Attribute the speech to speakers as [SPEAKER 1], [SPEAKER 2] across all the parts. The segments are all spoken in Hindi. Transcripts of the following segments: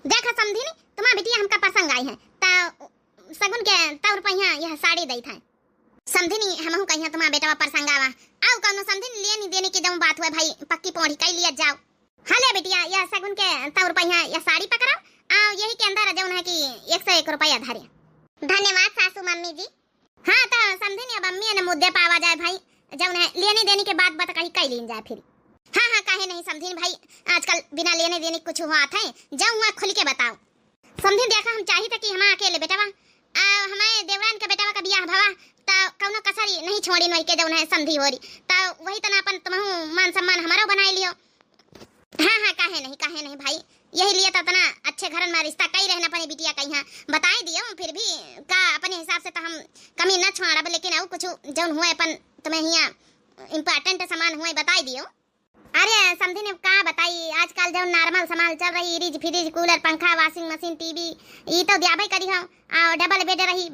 [SPEAKER 1] देखा समझी नहीं तुम्हारा बिटिया हमका पसंद आई है ता सगुन के तौ रुपया यह साड़ी दै था समझी नहीं हमहू कहिया तुम्हारा बेटा पसंद आवा आओ कौनो समझी नहीं लिए नहीं देने की जब बात हुआ भाई पक्की पौड़ी कई लिया जाओ। हले बिटिया यह सगुन के तौ रुपया यह साड़ी पकड़ाओ आओ यही के अंदर जौन है कि 101 रुपया धरे। धन्यवाद सासू मम्मी जी। हाँ तो समझे नहीं अब अम्मी ने मुद्दे पावा जाए भाई जौन है लेने देने के बाद बता कहीं कई लीन जाए फिर। हाँ हाँ काहे नहीं समझी भाई आजकल बिना लेने देने कुछ हुआ था जाऊँ वहाँ खुल के बताओ। समझी देखा हम चाहिए था कि हम अकेले बेटावा हमारे देवरान के बेटावा का बियाह भवा तो कौनो कसरी नहीं छोड़ी नई के जौन है समझी हो रही तो वही तना अपन तुमहू मान सम्मान हमारा बनाई लियो। हाँ हाँ काहे नहीं भाई यही लिए तो इतना अच्छे घर में रिश्ता कई रहना अपनी बिटिया कहीं हाँ बताई दियो फिर भी का अपने हिसाब से तो हम कमी न छोड़ा लेकिन अब कुछ जौन हुए अपन तुम्हें यहाँ इम्पोर्टेंट सामान हुए बताई दियो। अरे समझी ने कहा बताई आजकल जो नॉर्मल सामान चल रही फ्रिज फ्रिज कूलर पंखा वॉशिंग मशीन टीवी ये तो दिया भाई करी हो और डबल बेड रही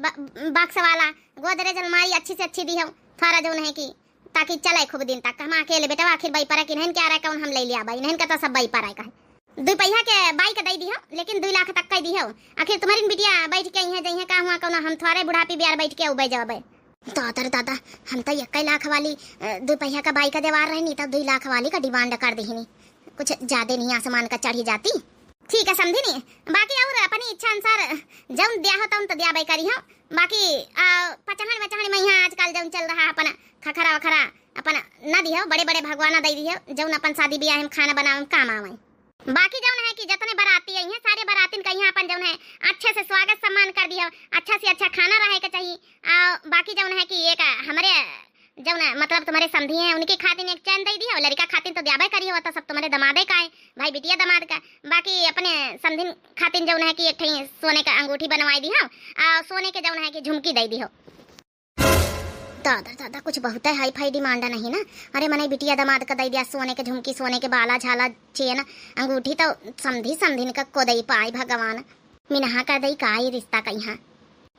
[SPEAKER 1] बॉक्स वाला गोदरेज अलमारी अच्छी से अच्छी दी हो थोड़ा जो है कि ताकि चले खूब दिन तक हम अकेले बेटा आखिर बाई पर कि नहीं क्या रहा कौन हम ले लिया भाई नहीं का तो सब बाई पर आएगा 2 पहिया के बाइक दे दी हो लेकिन 2 लाख तक का दी हो आखिर तुम्हारी बिटिया बैठ के यहाँ जइए का हुआ कौन हम थोड़े बुढ़ापी बियार बैठ के उबे जाबे दादा हम तो 1 लाख वाली 2 पहिया का बाइक देवार रहे नहीं तो 2 लाख वाली का डिमांड कर दी नहीं कुछ ज्यादा नहीं आसमान का चढ़ी जाती। ठीक है समझी नहीं बाकी और अपनी इच्छा अनुसार जब दिया हो तो दिया भाई करी हो बाकी पचहड़ वचहड़ में यहाँ आजकल जब चल रहा अपन खखरा वखरा अपन न दियो बड़े बड़े भगवाना दे दियो जब अपन शादी ब्याह में खाना बनावे काम आवे। बाकी जौन है कि जितने बाराती आई हैं सारे बारातीन का यहाँ अपन जौन है अच्छे से स्वागत सम्मान कर दिया अच्छा से अच्छा खाना रहे के चाहिए बाकी जौन है कि एक हमारे जौन मतलब तुम्हारे समधी हैं उनकी खातिर एक चैन दे दिया लड़का खातिर तो द्याबे करी हो तो सब तुम्हारे दमादे का है भाई बिटिया दमाद का बाकी अपने समधी खातिर जौन है कि एक सोने का अंगूठी बनवाई दी हो सोने के जौन है कि झुमकी दे दी हो। दादा कुछ बहुत है हाई फाई डिमांड नहीं ना अरे मने बिटिया दमाद का दे दिया सोने के झुमकी सोने के बाला झाला चेन अंगूठी तो समधी का को दई पाई भगवान मिनहा का दई का ही रिश्ता का यहाँ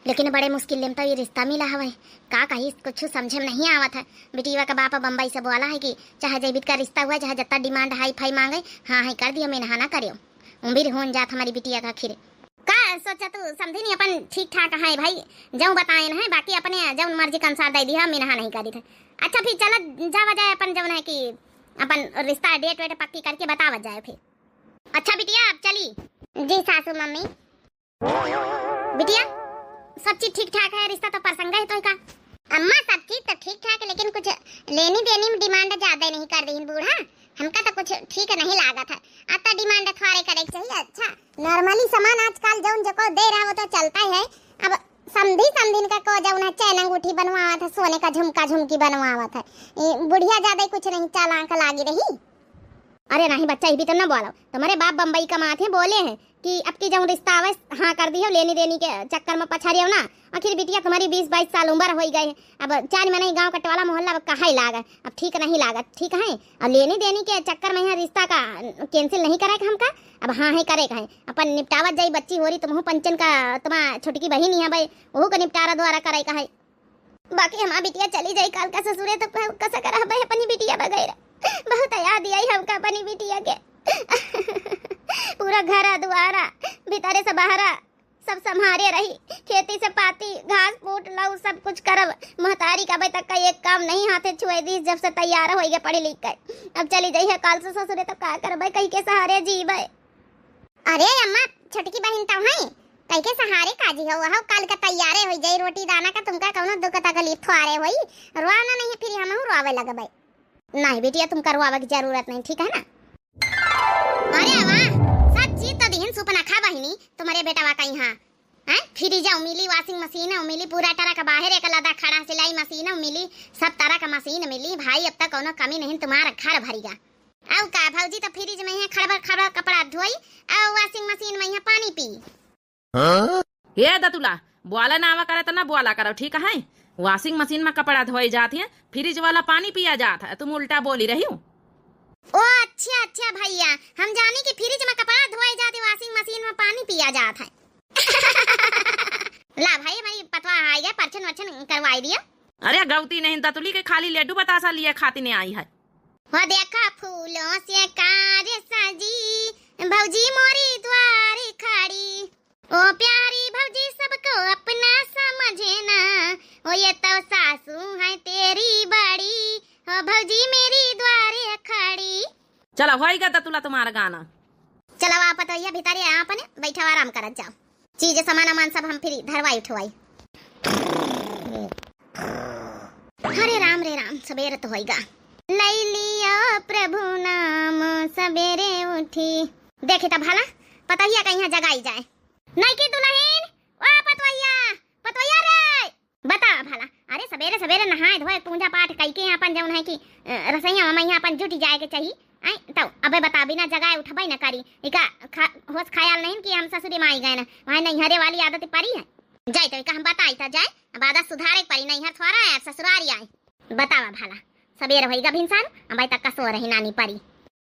[SPEAKER 1] लेकिन बड़े मुश्किल में तो ये रिश्ता मिला हवा का कहीं कुछ समझ में नहीं आवत है। बिटिया का बापा बम्बई से बोला है कि चाहे जैबित का रिश्ता हुआ चाहे जितना डिमांड हाई फाई मांगे हाँ हाँ कर दियो मिनहा ना करियो उम्र हो जात हमारी बिटिया का खीर का सोचा तू समझी नहीं अपन ठीक ठाक है भाई जो बताए है बाकी अपने जब मर्जी के अनुसार दे दिया मिनहा नहीं करी थे। अच्छा फिर चलो जावा जाए अपन जब है कि अपन रिश्ता डेट वेट पक्की करके बतावा जाए फिर। अच्छा बिटिया आप चली जी सासू मम्मी। बिटिया सब चीज ठीक ठाक है रिश्ता तो प्रसंग है तो का अम्मा सब चीज तो ठीक ठाक है लेकिन कुछ लेनी देनी में डिमांड ज्यादा नहीं कर रही बूढ़ा हमका तो कुछ ठीक नहीं लगा था आता डिमांड थोड़े करे चाहिए। अच्छा नॉर्मली सामान आजकल जौन जको दे रहा वो तो चलता है अब समधिन का को जौन चैन अंगूठी बनवावा था सोने का झुमका झुमकी बनवावा था बुढ़िया ज्यादा कुछ नहीं चालाक लागी रही। अरे नहीं बच्चा ये भी तो न बोलो तुम्हारे बाप बम्बई का माथे बोले हैं कि अब की जब रिश्ता आवे हाँ कर दियो लेनी देनी के चक्कर में पछाड़ियो ना आखिर बिटिया तुम्हारी 20-22 साल उम्र हो गई है अब 4 महीने गांव कटवाला मोहल्ला अब कहा ही लागा अब ठीक नहीं लागा ठीक है और लेनी देनी के चक्कर में यहाँ रिश्ता का कैंसिल नहीं करे हमका अब हाँ है करे है अपन निपटावत जाई बच्ची हो रही तुम पंचन का तुम्हारा छोटकी बहन है भाई वो का निपटारा द्वारा करे का है बाकी हमारा बिटिया चली जाई काल का ससुरे तो कैसा करा भाई अपनी बिटिया वगैरह बहुत याद आई हमका अपनी बिटिया के पूरा घर दुआरा भीतरे से बाहरा सब संभारे रही खेती से पाती घास फूट लाऊ सब कुछ करब महतारी का भाई तक का एक काम नहीं हाथे छुए दी जब से तैयार हो गए पढ़ी लिख कर अब चली जाई है काल से ससुरे तो का कर भाई कहीं के सहारे जी भाई। अरे अम्मा छोटकी बहन तो है कहीं के सहारे काजी हो वहाँ काल का तैयारे हो जाई रोटी दाना का तुमका कौनो दुख तकलीफ थोड़े होई रोना नहीं फिर हम रोवे लगे भाई नहीं बेटिया तुम करवावे की जरूरत नहीं ठीक है ना। अरे वाह सब चीज तो दिहन सुपना खा बहिनी तुम्हारे बेटा का यहाँ हैं फ्रिज मिली वॉशिंग मशीन मिली पूरा तरह का बाहर एक लदा खड़ा सिलाई मशीन मिली सब तरह का मशीन मिली भाई अब तक कोनो कमी नहीं तुम्हारा घर भरीगा। आओ का भौजी तो फ्रिज में है खड़बड़ कपड़ा धोई और वॉशिंग मशीन में है पानी पी।
[SPEAKER 2] ये दतुला बोला ना आवा करे तो ना बोला करो ठीक है वॉशिंग मशीन में कपड़ा धोए जाती है फ्रिज वाला पानी पिया जाता है तुम उल्टा बोली रही हो।
[SPEAKER 1] ओ अच्छा भैया हम जाने कि फ्रिज में कपड़ा धोए जाते वॉशिंग मशीन में पानी पिया जाता है। ला भाई भाई पतवा आ गया परछन वचन करवाई दिया।
[SPEAKER 2] अरे गौती नहीं दतुली के खाली लड्डू बतासा लिए खाती नहीं आई है
[SPEAKER 1] वो देखा फूलों से कार सजी भौजी मोरी द्वार
[SPEAKER 2] चला होएगा तो तुला तुम्हारा गाना।
[SPEAKER 1] चलो आप तो भीतर यहाँ अपने बैठा आराम करत जाओ, चीज सामान अमान सब हम फिर धरवाई उठवाई। हरे राम रे राम, सवेरे तो होएगा। लई लिया प्रभु नाम सवेरे उठी। देखी तो भला पता ही कहीं जगाई जाए नहीं की दुल्हन। ओ पतवैया रे बता भला। अरे सवेरे सवेरे नहाए धोए पूजा पाठ कई के अपन जौन है कि रसोईया में यहाँ अपन जुटी जाए के चाहिए। आई तो अबे बता बिना जगाए उठबई न करी इका होश ख्याल नहीं कि हम ससुरी माई गए ना वहाँ नैहरे वाली आदत पड़ी है। जाए तो हम बताई था जाए अब आदत सुधारे पड़ी, नैहर थोड़ा है ससुरारी आए। बतावा भला सवेरे होएगा भिनसान अब तक का सो रही नानी परी।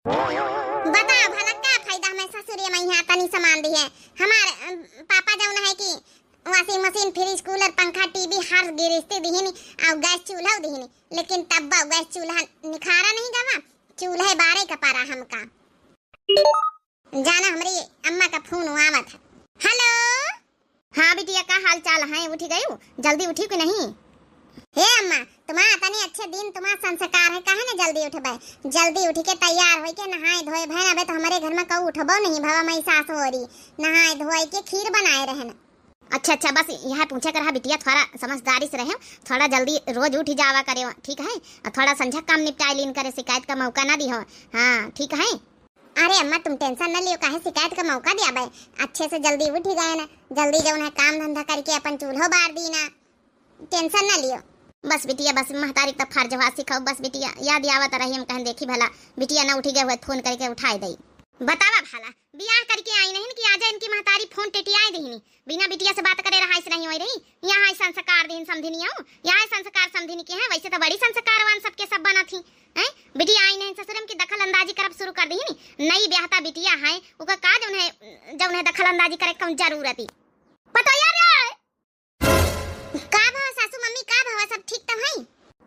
[SPEAKER 1] बता भला क्या फायदा हमें ससुरी में यहाँ तनी सामान दी है। हमारे पापा जौन है कि वॉशिंग मशीन फ्रिज कूलर पंखा टीवी हर गिरस्ती दिहिनी और गैस चूल्हा दिहिनी, लेकिन तब गैस चूल्हा निखारा नहीं गवा, चूल्हे बारे का पारा हमका। जाना हमारी अम्मा का फोन आवत है। हेलो हाँ बिटिया का हाल चाल है, उठी गई जल्दी उठी कि नहीं? हे अम्मा तुम्हारा तनी अच्छे दिन तुम्हारा संस्कार है कहा ना जल्दी उठबे, जल्दी उठी के तैयार हो के नहाए धोए भैन। अबे तो हमारे घर में कहू उठबो नहीं भवा मई सास हो रही नहाए धोए के खीर बनाए रहन। अच्छा बस यह पूछे कर बिटिया थोड़ा समझदारी से रहे, थोड़ा जल्दी रोज उठ जावा करे ठीक है, और थोड़ा संझा काम निपटाए लीन करे, शिकायत का मौका ना दियो। हाँ ठीक है। अरे अम्मा तुम टेंशन न लियो, काहे शिकायत का मौका दिया भाई, अच्छे से जल्दी उठ गए ना, जल्दी जौन है काम धंधा करके अपन चूल्हो बार दी ना, टेंशन न लियो। बस बिटिया बस महतारी तब फर्जवा सिखाओ, बस बिटिया याद आवत रही हम कहें देखी भला बिटिया ना उठी गए हुए फोन करके उठाए दई। बतावा भला बियाह करके आई नहीं कि आजा इनकी महतारी फोन टेटियाए दीनी, बिना बिटिया से बात करे रहा नहीं हो रही। यहाँ संस्कार दिन समझिनी हूँ, यहाँ संस्कार समझिनी के हैं, वैसे तो बड़ी संस्कारवान सबके सब बना थी हैं। बिटिया आई नहीं ससुरम की दखल अंदाजी करब शुरू कर दी नई ब्याहता बिटिया है उका का जौन है दखल अंदाजी करे कौन जरूरत ही पता यार का भाव सासू मम्मी का भाव सब ठीक तो है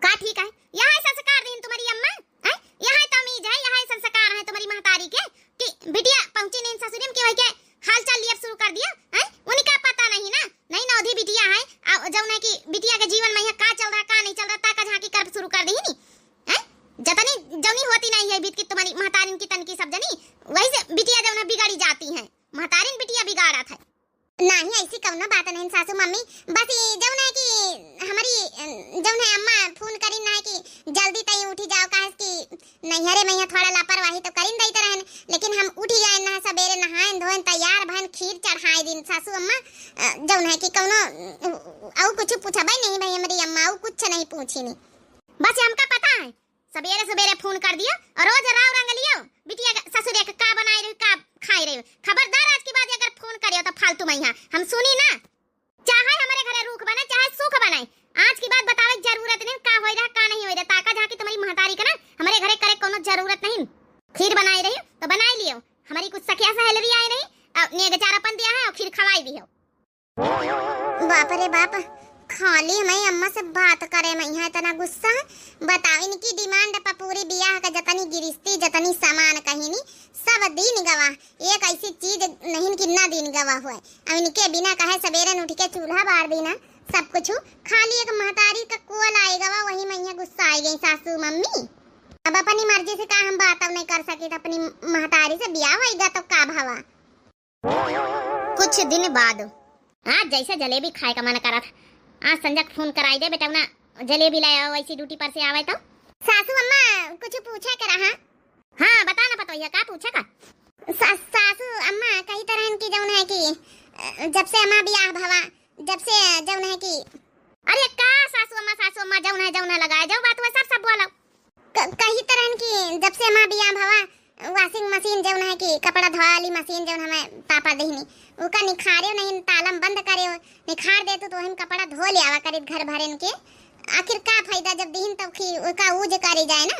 [SPEAKER 1] का ठीक है। यहाँ संस्कार दिन तुम्हारी अम्मा है, यहाँ तमीज है, यहाँ संस्कार है तुम्हारी महतारी के कि बिटिया पहुंची नहीं ससुरम के वही के हाल चाल लिया शुरू कर दिया है, उनका पता नहीं ना, नहीं नौधी बिटिया है जौन है कि बिटिया के जीवन में यहाँ का चल रहा का नहीं चल रहा ताका झांकी कर शुरू कर दी नी है। जतनी जौनी होती नहीं है बीत की तुम्हारी महतारिन की तनकी सब जनी वही से बिटिया जौन है बिगाड़ी जाती है, महतारिन बिटिया बिगाड़ा था नहीं, ऐसी कौनो बात नहीं सासू मम्मी, बस जौन है कि हमारी जौन है अम्मा फोन करी ना है कि जल्दी तई उठी जाओ, कहा कि नैहरे में थोड़ा लापरवाही तो करिन देते रहन, लेकिन हम उठी जाए ना सवेरे नहाए धोए तैयार भन खीर चढ़ाए दिन सासू अम्मा जौन है कि कौनो और कुछ पूछबे नहीं भाई हमारी अम्मा और कुछ नहीं पूछी नहीं, बस हमका पता है सवेरे सवेरे फोन कर दिया और रोज राव रंग लियो बिटिया ससुरे का बनाए रही का खाई रही। खबरदार आज के बाद अगर फोन करियो तो फालतू में हम सुनी ना, चाहे हमारे घरे रूख बने चाहे सुख बनाए, आज की बात बतावे जरूरत नहीं का होई रहा का नहीं होई रहा, ताका झाकी तुम्हारी महतारी का ना हमारे घरे करे कोनो जरूरत नहीं। खीर बनाई रही तो बनाई लियो, हमारी कुछ सखिया सहेली आई रही ने बेचारापन दिया है और खीर खवाई दी हो। बाप रे बाप खाली मैं अम्मा से बात करे मैं यहाँ इतना गुस्सा बताओ, इनकी डिमांड पर पूरी बियाह का जतनी गिरस्ती जतनी सामान कहीं सब दिन गवा, एक ऐसी चीज नहीं कि ना दिन गवा हुआ, अब इनके बिना कहे सवेरे उठ के चूल्हा बार देना सब कुछ, खाली एक महतारी का कोल आए गवा, वही मैं यहाँ गुस्सा आई गई सासू मम्मी। अब अपनी मर्जी से का हम बात नहीं कर सके तो अपनी महतारी से बियाह होगा तो का भावा। कुछ दिन बाद आज जैसे जलेबी खाए का मन करा था, आज संजय फोन कराई दे बेटा ना जलेबी लाया वैसी ड्यूटी पर से आवे तो। सासू अम्मा कुछ पूछे कर रहा? हाँ बता ना पता क्या पूछे का? सासू अम्मा कई तरह की जौन है कि जब से अम्मा बियाह भवा जब से जौन है कि अरे का सासू अम्मा जौन है लगाए जाओ बात हुआ सब बोलो कई तरह की जब से अम्मा बियाह भवा वॉशिंग मशीन जौन है कि कपड़ा धोने वाली मशीन जौन हमें पापा देहनी उका निखारे नहीं तालम बंद करे निखार देतो तो हम कपड़ा धो ले आवा करे घर भरे के, आखिर का फायदा जब दीन तब की उका ऊज करे जाए ना।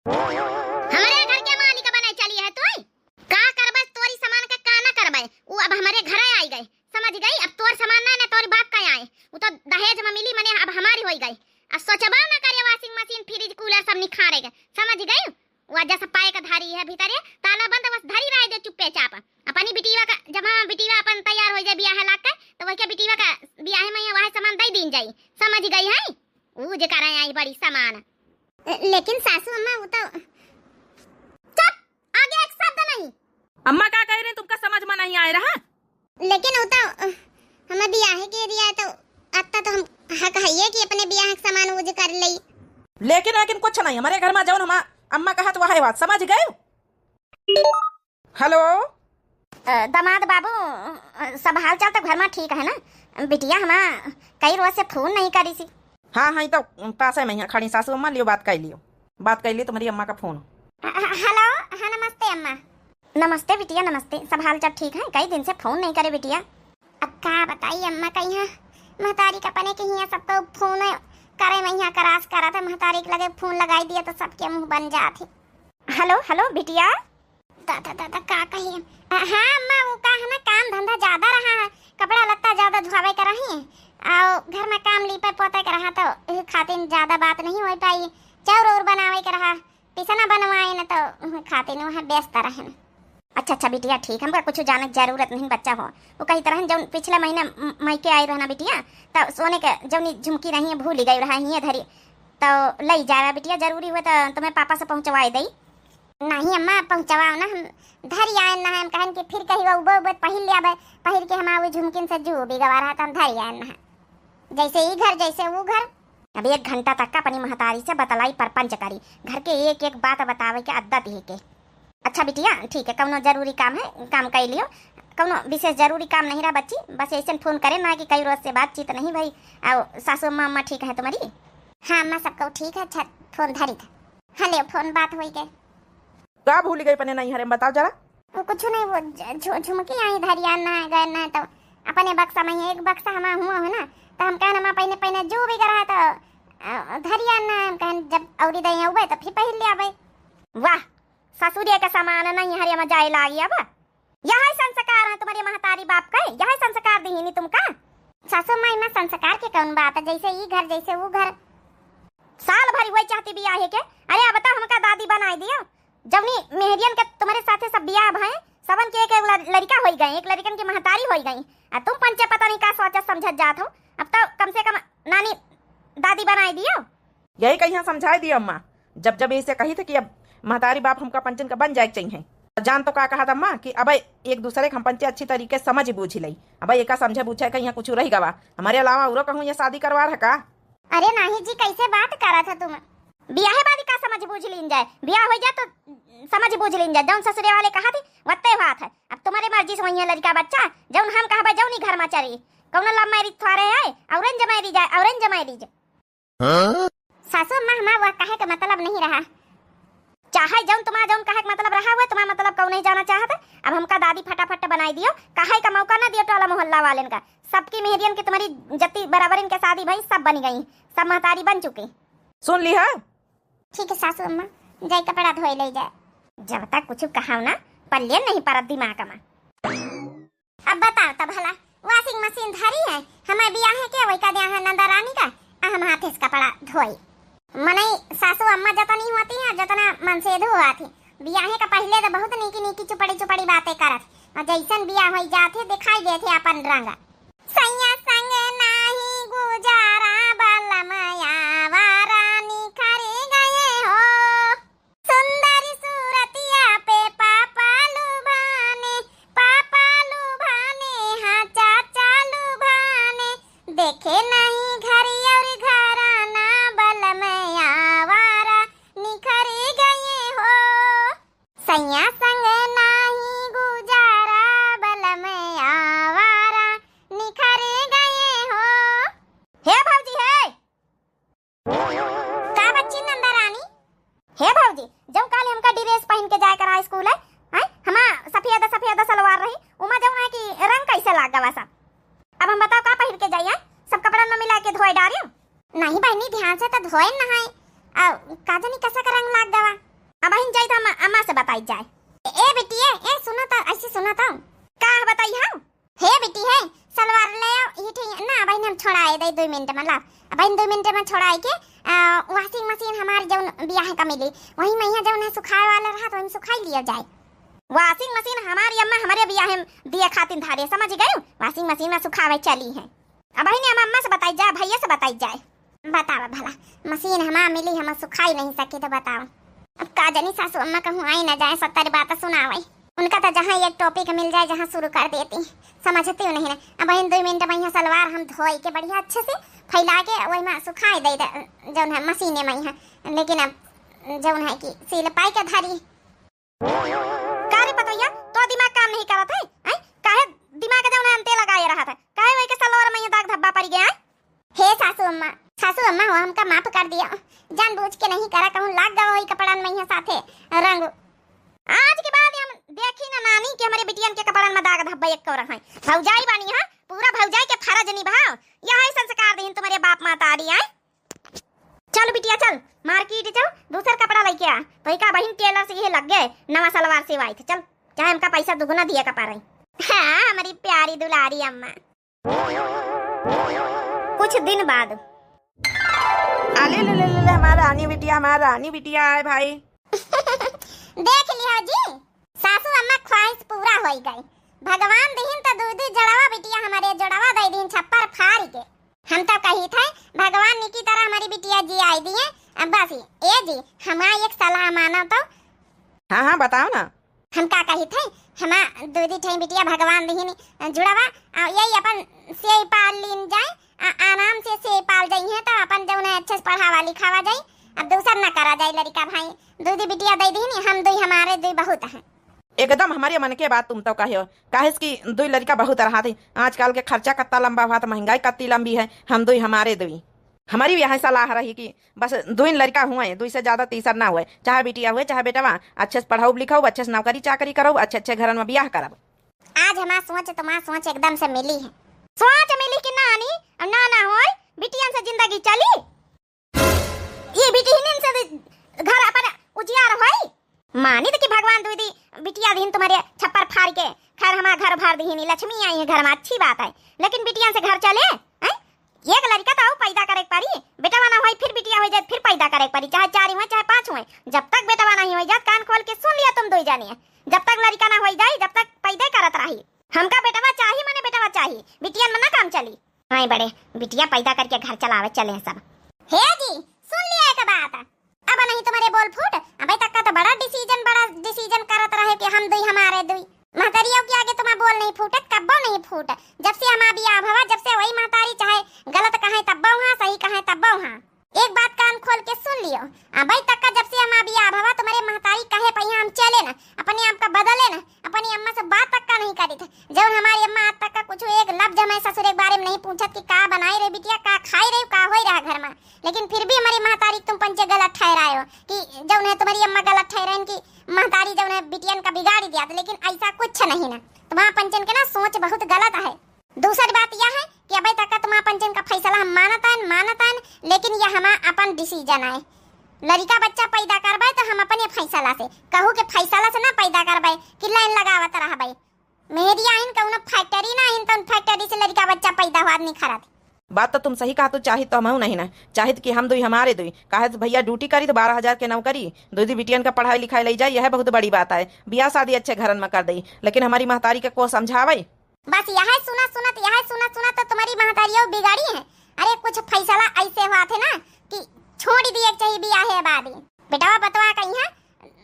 [SPEAKER 1] हमारे घर के मालिक बनाए चली है तू का करबे तोरी सामान का काना करबे, वो अब हमारे घर आई गए समझ गई, अब तोर सामान ना तोरी बाप का आए वो तो दहेज में मिली मने अब हमारी होई गई, अब सोचबा ना करे वॉशिंग मशीन फ्रिज कूलर सब निखारेगा समझ गई, वो जैसा पाए का धारी है भीतर ताला बंद बस धरी रह दे चुप्पे चाप अपनी बिटीवा का, जब हम बिटीवा अपन तैयार हो जाए बियाह लाग के तो वही के बिटीवा का बियाह में वह सामान दे दिन जाई समझ गई है, वो जे करे आई बड़ी सामान। लेकिन सासू अम्मा वो तो चुप
[SPEAKER 2] अम्मा क्या कह रही तुमका समझ में नहीं आ रहा?
[SPEAKER 1] लेकिन वो तो हमें ब्याह के दिया तो अत्ता तो हम हक है कि अपने ब्याह के सामान यूज कर लई।
[SPEAKER 2] लेकिन कुछ नहीं, हमारे घर में जौन हम अम्मा कहा तो वह बात समझ गए। हेलो
[SPEAKER 1] दामाद बाबू, सब हाल चाल तो घर में ठीक है ना? बिटिया हमारा कई रोज से फोन नहीं करी सी।
[SPEAKER 2] हाँ तो पास है मैं खड़ी सासू अम्मा लियो बात कर ली तुम्हारी अम्मा का फोन।
[SPEAKER 1] हेलो, हाँ नमस्ते अम्मा। नमस्ते बिटिया नमस्ते, सब हाल चाल ठीक है? कई दिन से फोन नहीं करे बिटिया। अब क्या बताइए अम्मा, कहीं है महतारी का पने के यहाँ सबको फोन करे मैं यहाँ करास करा था, महतारी के लगे फोन लगाई दिया तो सबके मुंह बन जाते। हेलो बिटिया। दादा का कहिए? हाँ अम्मा, वो का है ना काम धंधा ज्यादा रहा है, कपड़ा लत्ता ज्यादा धुआवे कर रही है और घर में काम ली पर पोते कर रहा तो खातिर ज्यादा बात नहीं हो पाई। चाउर और बनावे कर रहा, पिसना बनवाए न तो खातिर वहाँ व्यस्त रहे। अच्छा बिटिया ठीक, हमका कुछ जाने की जरूरत नहीं, बच्चा हो वो कही तरह जब पिछले महीने मई के आई रहना बिटिया तो सोने के जब झुमकी रही है भूल गई रहा ही धरी तो लई जाए बिटिया, जरूरी हुआ तो तुम्हें पापा से पहुँचवाई दई। नहीं अम्मा पहुँचवाओ ना, हम धरी आए ना, हम कहन कि फिर कही वो पहिल लिया पहिल के हमारे झुमकिन से जू भी गवा रहा था, हम धरी आए ना, जैसे ही घर जैसे वो घर। अब 1 घंटा तक का अपनी महतारी से बतलाई परपंच करी, घर के एक बात बतावे के आदत ही के। अच्छा बिटिया ठीक है, कौनो जरूरी काम है काम कर लियो, कौनो विशेष जरूरी काम नहीं रहा बच्ची, बस ऐसे फोन करे ना कि कई रोज से बातचीत नहीं भाई। और सासू अम्मा ठीक है तुम्हारी? हाँ अम्मा सबको ठीक है। अच्छा फोन धरी था, हाँ ले फोन बात हुई गई।
[SPEAKER 2] क्या भूल गई पने नहीं हरे बताओ जरा।
[SPEAKER 1] वो कुछ नहीं, वो झुमकी आई धरी आना गए ना तो अपने बक्सा में एक बक्सा हमारा हुआ है ना तो हम कहना पहने जो भी करा तो धरी आना, हम कहन जब औरी दई उबे तो फिर पहन ले आवे। वाह ससुरिया का सामान नहीं हरिया में जाए लागी। अब यह संस्कार है तुम्हारे महतारी बाप का, यह संस्कार दी नहीं तुमका। सासू माई में संस्कार के कौन बात है, जैसे ये घर जैसे वो घर। साल भरी वही चाहती बियाह है के? अरे अब बता हमका दादी बनाई दियो, जवनी मेहरियन के तुम्हारे साथे सब बियाह भय सबन के एक लड़का हो गई, एक लड़कन की महतारी हो गई, तुम पंचे पता नहीं का सोचत समझत जात हो। अब तो कम से कम नानी दादी बनाई दियो।
[SPEAKER 2] यही कहीं समझाई दियो अम्मा, जब ऐसे कही थे कि अब महतारी बाप हमका पंचन का बन जाए चाहिए। जान तो का कहा था अम्मा कि अब एक दूसरे के हम पंचे अच्छी तरीके से समझ बूझ लई, अब एक समझे बूझे कहीं कुछ रही गवा हमारे अलावा उरो कहूँ ये शादी करवा है का?
[SPEAKER 1] अरे नहीं जी कैसे बात करा था तुम, बियाह बादी का समझ बूझ लीन जाए, बियाह हो जाए तो समझ बूझ लीन जाए, जौन ससुरे वाले कहा थे वत्ते बात है। अब तुम्हारे मर्जी से वही लड़का बच्चा जौन हम कहा जौन ही घर में चली, कौन लव मैरिज थोड़े है ऑरेंज मैरिज है ऑरेंज मैरिज। सासू अम्मा हमारा वह कहे का मतलब नहीं रहा, चाहे जौन तुम्हारा जौन कहे का मतलब रहा हुआ तुम्हारा मतलब कौन नहीं जाना चाहता। अब हमका दादी फटाफट बनाई दियो, कहे का मौका ना दियो टोला मोहल्ला वाले का। सबकी मेहरियन की तुम्हारी जत्ती बराबर इनके शादी भाई सब बन गई, सब महतारी बन चुकी।
[SPEAKER 2] सुन ली है?
[SPEAKER 1] ठीक है सासू अम्मा, जाए कपड़ा धोए ले जाए, जब तक कुछ कहा ना पल्ले नहीं परत दिमाग में। अब बताओ तब भला वॉशिंग मशीन धरी है हमारे बियाह है के वही का दिया है नंदा रानी का, हम हाथ से कपड़ा धोई मने सासू अम्मा जतनी होती है जतना मन से धोआ थी। बियाह का पहले तो बहुत नीकी चुपड़ी बातें करत और जैसन बियाह हो जाते दिखाई देते अपन रंग। सैया संग नाही गुजारा बलमया वारानी खरे गए हो, सुंदरी सूरतिया पे पापा लुभाने हाँ चाचा लुभाने, देखे नहीं घरी और घराना बलमया वारा निखरे गए हो, सैया संग नाही गुजारा बलमया वारा निखरे गए हो। हे भौजी है का बच्ची नंदा रानी? हे भौजी जब काले हमका ड्रेस पहन के जाए करा स्कूल है हमा सफेद सलवार रही उमा जब है कि रंग कैसे लाग गवा सब। अब हम बताओ का पहन के जाइए, सब कपड़ा में मिला के धोए डालियो? नहीं बहनी ध्यान से तो धोए नहाए का जानी कैसा का रंग लाग गवा। अब हम जाए तो अम्मा से बताई जाए। ए बेटी ए सुनो तो ऐसे सुनो तो का बताई हम। हे बेटी है सलवार ले आओ ये ठीक ना बहन हम छोड़ाए दे 2 मिनट में ला बहन 2 मिनट में छोड़ाए के वॉशिंग मशीन हमारे जौन बियाह का मिली वही मैया जौन है सुखाए वाला रहा तो हम सुखाई लिया जाए। वॉशिंग मशीन हमारी अम्मा हमारे बियाह में दिए खातिर धारे समझ गए, वॉशिंग मशीन में सुखावे चली है। अब बहन हम अम्मा से बताई जाए भैया से बताई जाए। बताओ भला मशीन हमारा मिली हम सुखाई नहीं सके तो बताओ। अब का जानी सासू अम्मा कहूँ आई ना जाए 70 बात सुनावे। उनका तो जहाँ एक टॉपिक मिल जाए जहाँ शुरू कर देती, समझती नहीं ना। अब इन 2 मिनट में यहाँ सलवार हम धोई के बढ़िया अच्छे से फैला के वही में सुखाई दे जौन है मशीने में यहाँ, लेकिन अब जौन है कि सिल पाई के धारी का रे पतोया तो दिमाग काम नहीं करत है, काहे दिमाग जौन है अंते लगाए रहा था, काहे वही के सलवार में दाग धब्बा पड़ गया। हे सासू अम्मा हो हमका माफ कर दिया, जानबूझ के नहीं करा, कहूं लाग गवा वही कपड़न में यहाँ साथे रंग। आज के बाद हम देखी ना नानी कि हमारे बिटियन के कपड़न में दाग धब्बा एक कर रहा है। भौजाई बानी हां, पूरा भौजाई के फर्ज निभाओ, यही संस्कार दीन तुम्हारे बाप माता आ रही है। चल बिटिया चल मार्केट चल, दूसरा कपड़ा लेके आ, तो का बहन टेलर से ये लग गए नवा सलवार सिवाई थे, चल चाहे हमका पैसा दुगना दिया का पा रही। हाँ हमारी प्यारी दुलारी अम्मा। कुछ दिन बाद
[SPEAKER 2] अले ले ले ले हमारा रानी बिटिया है भाई।
[SPEAKER 1] देख लिया जी, सासू अम्मा ख्वाहिश पूरा हो गई, भगवान दीन तो दूध जड़वा बिटिया हमारे जड़वा दे दीन छप्पर फाड़ के। हम तो कही थे भगवान ने की तरह हमारी बिटिया जी आई दिए। अब बस ये जी हमारा एक सलाह मानो तो।
[SPEAKER 2] हाँ बताओ ना।
[SPEAKER 1] हम का कही थे हमा दूधी थे बिटिया भगवान दीन जुड़वा यही अपन से पाल लीन जाए, आराम से पाल जाई है तो अपन जो है अच्छे से पढ़ावा लिखावा जाए, अब दूसरा ना करा जाए लड़का भाई। दूधी बिटिया दे दी हम दुई हमारे दुई बहुत है।
[SPEAKER 2] एकदम हमारे मन के बात तुम तो कहे हो, काहे की दुई लड़का बहुत रहा थी, आजकल के खर्चा कत्ता लंबा हुआ, तो महंगाई कत्ती लंबी है, हम दुई हमारे दुई। हमारी भी यही सलाह रही कि बस 2 लड़का हुए, 2 से ज्यादा तीसरा ना हुए, चाहे बिटिया हुए चाहे बेटवा, अच्छे से पढ़ाओ लिखाओ, अच्छे से नौकरी चाकरी करो, अच्छे अच्छे घर में ब्याह करब।
[SPEAKER 1] आज हमारा सोच तुम्हारा सोच एकदम से मिली है, सोच मिली कि नानी ना हो बिटिया से जिंदगी चली, ये बिटिया से घर अपन उजियार होई। मानी तो कि भगवान दीदी बिटिया दिन तुम्हारे छप्पर फाड़ के खैर हमारा घर भर दी, लक्ष्मी आई है घर में, अच्छी बात है, लेकिन बिटिया से घर चले एक लड़का तो पैदा करे पारी, बेटवा ना होई फिर बिटिया हो जाए फिर पैदा करे पारी, चाहे 4 हुए चाहे 5 हुए, जब तक बेटवा नहीं हो जाए कान खोल के सुन लिया तुम दो जानिए, जब तक लड़का ना हो जाए जब तक पैदा करत रही। हमका बेटवा चाहिए मने बेटवा चाहिए, बिटिया में ना काम चली। हां बड़े बिटिया पैदा करके घर चलावे चले सब। हे जी सुन लिया एक बात, अब नहीं तुम्हारे बोल फूट, अबे तक का तो बड़ा डिसीजन करत रहे कि हम दुई हमारे दुई। महतारियों के आगे तुम्हारा बोल नहीं फूटत, कब्बो नहीं फूट, जब से हमारा बियाह भवा जब से वही महतारी चाहे गलत कहे तब्बो हां सही कहे तब्बो हां। एक बात कान खोल के सुन लियो, अबे तक का जब से हमारा बियाह भवा तुम्हारे महतारी कहे पहिया हम चले ना, अपने आप का बदले ना, अपनी अम्मा से बात तक का नहीं करी थे, जब हमारी अम्मा आज तक का कुछ एक लफ्ज हमें ससुर के बारे में नहीं पूछत कि का बनाई रे बिटिया, का खाई रे, का होई रहा घर में, लेकिन फिर भी हमारी महतारी तुम पंचे गलत ठहराए हो कि जब है तुम्हारी अम्मा गलत ठहराइन की महतारी जब है बिटियन का बिगाड़ी दिया, लेकिन ऐसा कुछ नहीं ना, तुम्हारा पंचन के ना सोच बहुत गलत है। दूसरी बात यह है कि अभी तक का तुम्हारा पंचन का फैसला हम मानता है, लेकिन यह हमारा अपन डिसीजन है। लड़का बच्चा पैदा करबे तो हम अपने फैसला से कहू के फैसला से ना पैदा करबे कि लाइन लगावत रहबे। मेरी आइन कौनो फैक्ट्री ना आइन तो फैक्ट्री से लड़का बच्चा पैदा हुआ नहीं खराब।
[SPEAKER 2] बात तो तुम सही कहा, तो चाहिए तो हम नहीं ना चाहिए कि हम दुई हमारे दुई, काहे तो भैया ड्यूटी करी तो 12,000 के नौकरी, दूधी बिटियन का पढ़ाई लिखाई ले जाए, यह बहुत बड़ी बात है, बियाह शादी अच्छे घर में कर दी, लेकिन हमारी महतारी के को समझावे।
[SPEAKER 1] बस यह सुना तो तुम्हारी महतारियों बिगाड़ी है। अरे कुछ फैसला ऐसे हुआ थे ना कि छोड़ दिए चाहिए बियाह है बाद बेटावा पतवा कहीं है,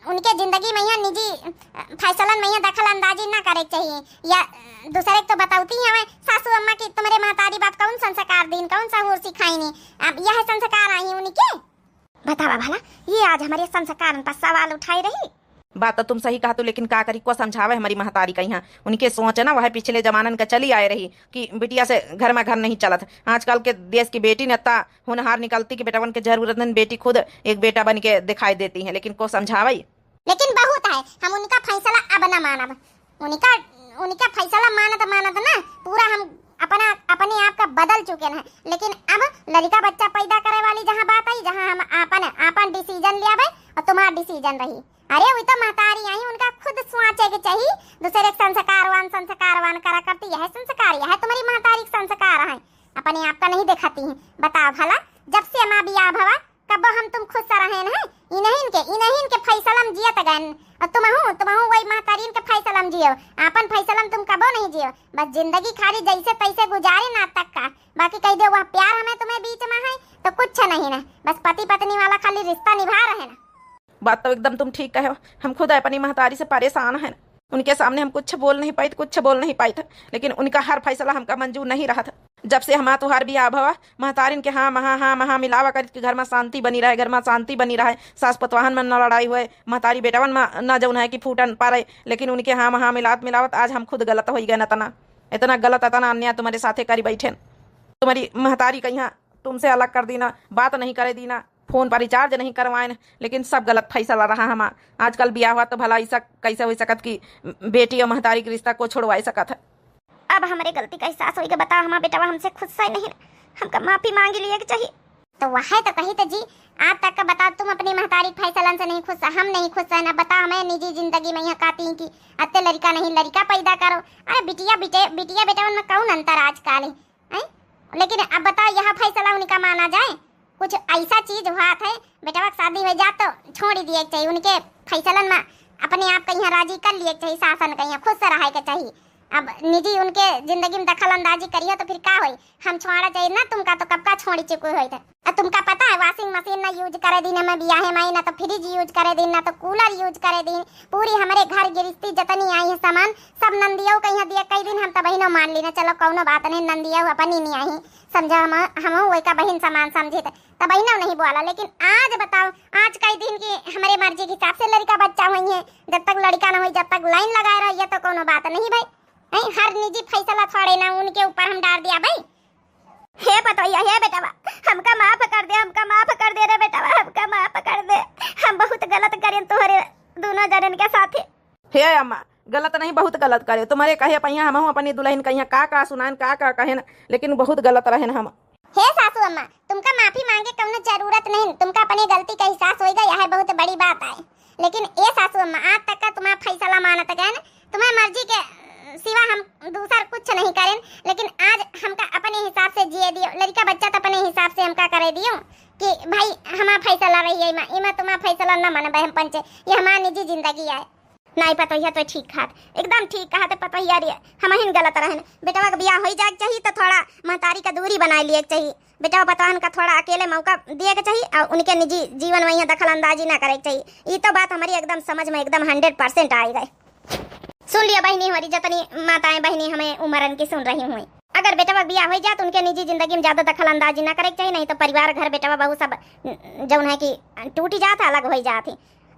[SPEAKER 1] उनके जिंदगी में यहाँ निजी फैसलन में यहाँ दखल अंदाजी ना करे चाहिए, या दूसरे तो बताती है सासू अम्मा की तुम्हारे महतारी बाप कौन संस्कार दिन कौन सा हुर सिखाई नहीं, अब यह संस्कार आई उनके बतावा भला, ये आज हमारे संस्कार पर सवाल उठाई रही।
[SPEAKER 2] बात तो तुम सही कहा तो, लेकिन का करी को समझावे हमारी महतारी का, यहाँ उनके सोच है ना वह पिछले जमानन का चली आए रही कि बिटिया से घर में घर नहीं चलत। आजकल के देश की बेटी नेता होनहार निकलती कि बेटा बन के जरूरत नहीं, बेटी खुद एक बेटा बन के दिखाई देती है, लेकिन को समझावे।
[SPEAKER 1] लेकिन बहुत है हम उनका फैसला अब न मानब, उनका फैसला मानत ना पूरा हम अपने आप का बदल चुके हैं, लेकिन अब लड़का बच्चा पैदा करे वाली जहाँ बात आई, जहाँ हम अपन डिसीजन लिया और तुम्हारा डिसीजन रही। अरे वही तो महतारी आई, उनका खुद सोचे के चाहिए, दूसरे संस्कारवान करा करती है संस्कार, यह तुम्हारी महतारी संस्कार है, अपने आप का नहीं दिखाती है। बताओ भला जब से हमारा बियाह भवा कब हम तुम खुश रहे हैं, इन्हीं के फैसलम जियत गए, और तुम वही महतारीन के फैसलम जियो, अपन फैसलम तुम कबो नहीं जियो, बस जिंदगी खाली जैसे तैसे गुजारे ना तक का, बाकी कह दो वह प्यार हमें तुम्हें बीच में है तो कुछ नहीं ना, बस पति पत्नी वाला खाली रिश्ता निभा रहे ना।
[SPEAKER 2] बात तो एकदम तुम ठीक कहे हो, हम खुद अपनी महतारी से परेशान है। उनके सामने हम कुछ बोल नहीं पाई, कुछ बोल नहीं पाई था, लेकिन उनका हर फैसला हमका मंजूर नहीं रहा था। जब से हमारा तुहार बियाह भवा, महतारिन के हाँ महा मिलावा कर के घर में शांति बनी रहे, घर में शांति बनी रहे, सास पतवाहन में न लड़ाई हुए, महतारी बेटावन में न जौन है कि फूटन पारे, लेकिन उनके हाँ महा मिलावत आज हम खुद गलत हो गए न तना, इतना गलत इतना अन्याय तुम्हारे साथे करी बैठे। तुम्हारी महतारी कहीं तुमसे अलग कर देना, बात नहीं करे देना, फोन पर रिचार्ज नहीं करवाए, लेकिन सब गलत फैसला रहा हमारा। आजकल ब्याह हुआ तो भला ऐसा कैसे हो सकत कि बेटी और महतारी के रिश्ता को छोड़वा सकत है।
[SPEAKER 1] अब हमारे गलती का एहसास होगा, बताओ हमारा बेटा हमसे खुद से नहीं, हमका माफी मांग लिए चाहिए। तो वह तो कही तो जी, आज तक का बताओ तुम अपनी महतारी फैसलन से नहीं खुश, हम नहीं खुश है ना। बताओ हमें निजी जिंदगी में यहाँ काती की अत्ते लड़का नहीं लड़का पैदा करो। अरे बिटिया बेटा में कौन अंतर आजकल है? लेकिन अब बताओ यह फैसला उनका माना जाए? कुछ ऐसा चीज हुआ है बेटा का शादी हो जा तो छोड़ ही दिए चाहिए, उनके फैसलन में अपने आप कहीं राजी कर लिए चाहिए, शासन कहीं खुद से रहे के चाहिए। अब निजी उनके जिंदगी में दखल अंदाजी करिए तो फिर क्या होई? हम छोड़ा चाहिए ना तुमका, तो कब का छोड़ी चुके हुए थे। अब तुमका पता है वाशिंग मशीन ना यूज करे दिन में बियाह में, ना तो फ्रिज यूज करे दिन, ना तो कूलर यूज करे दिन। पूरी हमारे घर गिरस्ती जतनी आई है सामान सब नंदियों कहीं दिया कई दिन, हम तो बहनों मान ली ना, चलो कौनो बात नहीं, नंदिया अपनी नहीं आई समझा, हम वही का बहन सामान समझे थे तो बहनों नहीं बोला। लेकिन आज बताओ, आज कई दिन की हमारे मर्जी के हिसाब से लड़का बच्चा हुई है, जब तक लड़का ना हो जब तक लाइन लगाए रही तो कोनो बात नहीं भाई। नहीं, हर निजी फैसला छोड़े ना उनके ऊपर हम डाल दिया भाई। हे बताइए हे बेटा हमका माफ कर दे, हमका माफ कर दे रे बेटा, हमका माफ कर दे, हम बहुत गलत करें तुम्हारे दोनों जनन के साथ।
[SPEAKER 2] हे अम्मा गलत नहीं, बहुत गलत करे तुम्हारे कहे पहिया हम अपनी दुल्हन कहिया का सुनान का कहे न, लेकिन बहुत गलत रहे न हम।
[SPEAKER 1] हे सासू अम्मा तुमका माफी मांगे कौनो जरूरत नहीं, तुमका अपनी गलती का एहसास होगा, यह बहुत बड़ी बात है। लेकिन ये सासू अम्मा आज तक का तुम्हारा फैसला मानत गए न, तुम्हारी मर्जी के सिवा हम दूसरा कुछ नहीं करें, लेकिन आज हमका अपने हिसाब से जिए दियो, लड़का बच्चा तो अपने हिसाब से हमका करे दियो कि भाई हमारा फैसला रही है, इमा तुम्हारा फैसला न माने बहन पंचे, ये हमारी निजी जिंदगी है। नहीं पता है तो ठीक है, एकदम ठीक कहा, तो पता यार हम ही गलत रहे। बेटा का ब्याह हो जाए चाहिए तो थोड़ा महतारी का दूरी बनाए लिए चाहिए, बेटा पतवाहन का थोड़ा अकेले मौका दिए के चाहिए और उनके निजी जीवन में दखल अंदाजी ना करे चाहिए। ये तो बात हमारी एकदम समझ में एकदम 100% आई गई। सुन लिया बहनी, हमारी जतनी माताएं बहनी हमें उमरन की सुन रही हुई, अगर बेटा का ब्याह हो जाए तो उनके निजी जिंदगी में ज्यादा दखल अंदाजी ना करे चाहिए, नहीं तो परिवार घर बेटा बहू सब जौन है कि टूटी जाता अलग हो जाती।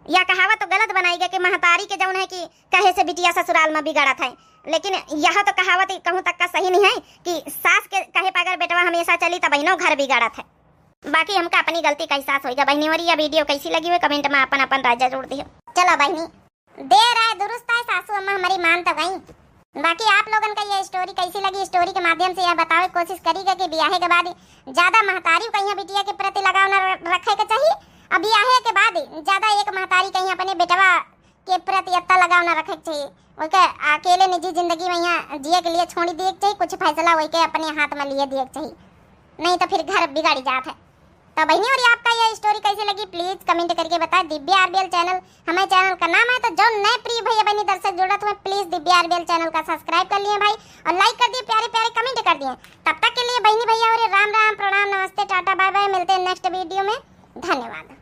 [SPEAKER 1] या कहावत तो गलत बनाई गई कि महतारी के जौन है कि कहे से बिटिया ससुराल में बिगड़ा था, लेकिन यह तो कहावत कहूँ तक का सही नहीं है कि सास के कहे पर अगर बेटवा हमेशा चली तो बहनों घर बिगाड़ा था। बाकी हमका अपनी गलती का एहसास होगा। बहनी और यह वीडियो कैसी लगी हुई कमेंट में अपन अपन राय जरूर दियो। चलो बहनी देर है दुरुस्त है, सासू अम्मा हमारी मान तो गई। बाकी आप लोगन का ये स्टोरी कैसी लगी, स्टोरी के माध्यम से यह बतावे कोशिश करिएगा कि ब्याह के बाद ज्यादा महतारी कहीं बिटिया के प्रति लगाव न रखे के चाहिए, अब ब्याह के बाद ज्यादा एक महतारी कहीं अपने बेटवा के प्रति अत्ता लगाव न रखे चाहिए, ओके अकेले निजी जिंदगी में यहाँ जिए के लिए छोड़ी दिए चाहिए, कुछ फैसला वही के अपने हाथ में लिए दिए चाहिए, नहीं तो फिर घर बिगाड़ी जात है। तो बहनी और आपका यह स्टोरी कैसी लगी प्लीज कमेंट करके बताएं। दिव्या आरबीएल चैनल हमारे चैनल का नाम है, तो जो नए प्रिय भैया बहनी दर्शक जुड़त हुए प्लीज दिव्या आरबीएल चैनल का सब्सक्राइब कर लिए भाई और लाइक कर दिए, प्यारे प्यारे कमेंट कर दिए। तब तक के लिए बहनी भैया और राम राम प्रणाम नमस्ते टाटा बाय बाय, मिलते हैं नेक्स्ट वीडियो में, धन्यवाद।